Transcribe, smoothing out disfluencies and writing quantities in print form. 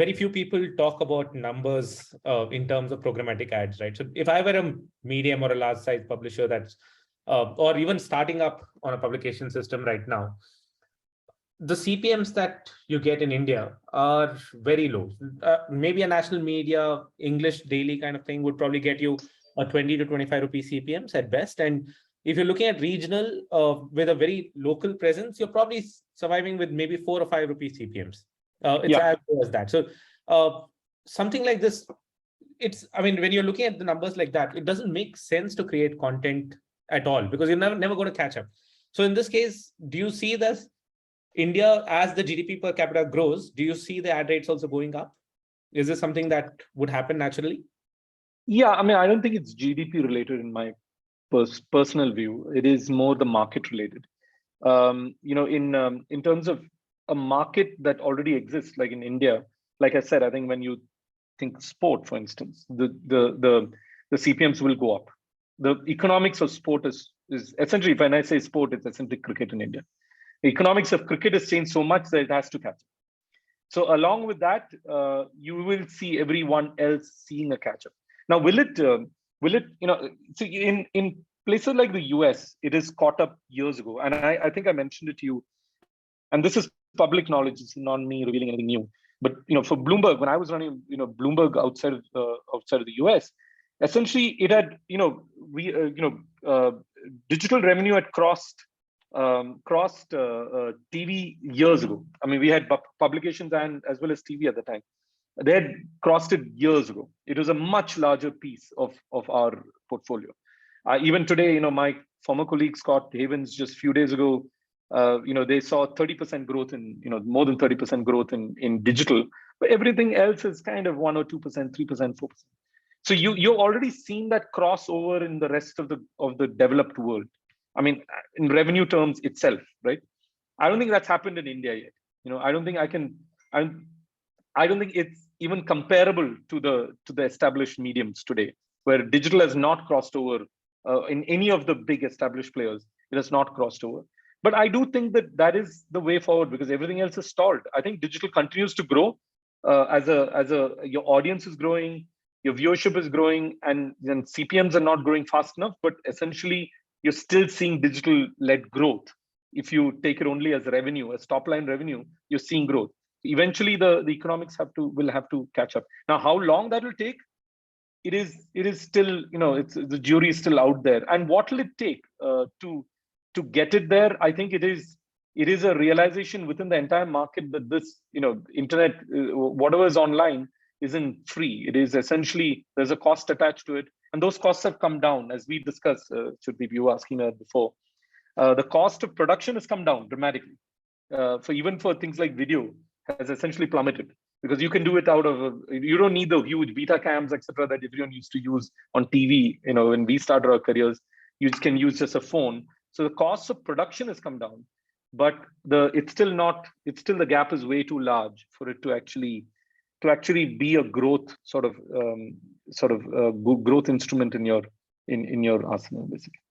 very few people talk about numbers in terms of programmatic ads, right? So if I were a medium or a large size publisher that's, or even starting up on a publication system right now, the CPMs that you get in India are very low. Maybe a national media English daily kind of thing would probably get you a 20 to 25 rupee CPMs at best. And if you're looking at regional with a very local presence, you're probably surviving with maybe 4 or 5 rupee CPMs. It's as low as that. So something like this, I mean, when you're looking at the numbers like that, it doesn't make sense to create content at all because you're never going to catch up. So in this case, do you see this India, as the GDP per capita grows, do you see the ad rates also going up? Is this something that would happen naturally? Yeah, I mean, I don't think it's GDP related in my personal view. It is more the market related. In terms of a market that already exists, like in India, like I said, I think when you think sport, for instance, the CPMs will go up. The economics of sport is essentially, when I say sport, it's essentially cricket in India. The economics of cricket has changed so much that it has to catch up. So along with that, you will see everyone else seeing a catch up. Now, will it, so in places like the US, it is caught up years ago. And I think I mentioned it to you, and this is public knowledge, it's not me revealing anything new. But, for Bloomberg, when I was running, Bloomberg outside of the US, essentially it had, digital revenue had crossed TV years ago. I mean, we had publications and as well as TV at the time. They had crossed it years ago. It was a much larger piece of our portfolio. Even today, my former colleague Scott Havens just a few days ago, they saw 30% growth in, more than 30% growth in digital, but everything else is kind of 1 or 2%, 3%, 4%. So you've already seen that crossover in the rest of the developed world. I mean, in revenue terms itself, right? I don't think that's happened in India yet. I don't think I don't think it's even comparable to the established mediums today, where digital has not crossed over in any of the big established players. It has not crossed over. But I do think that is the way forward because everything else is stalled. I think digital continues to grow your audience is growing, your viewership is growing, and then CPMs are not growing fast enough. But essentially, you're still seeing digital-led growth. If you take it only as revenue, as top-line revenue, you're seeing growth. Eventually, the economics will have to catch up. Now, how long that will take? It is still, the jury is still out there. And what will it take to get it there? I think it is a realization within the entire market that this, internet, whatever is online, isn't free. It is essentially, there's a cost attached to it. And those costs have come down, as we discussed, Shruti, you were asking that before. The cost of production has come down dramatically. Even for things like video, has essentially plummeted because you can do it you don't need the huge beta cams, etc., that everyone used to use on TV. When we started our careers, you can use just a phone. So the cost of production has come down, but it's still the gap is way too large for it to actually be a growth growth instrument in your arsenal, basically.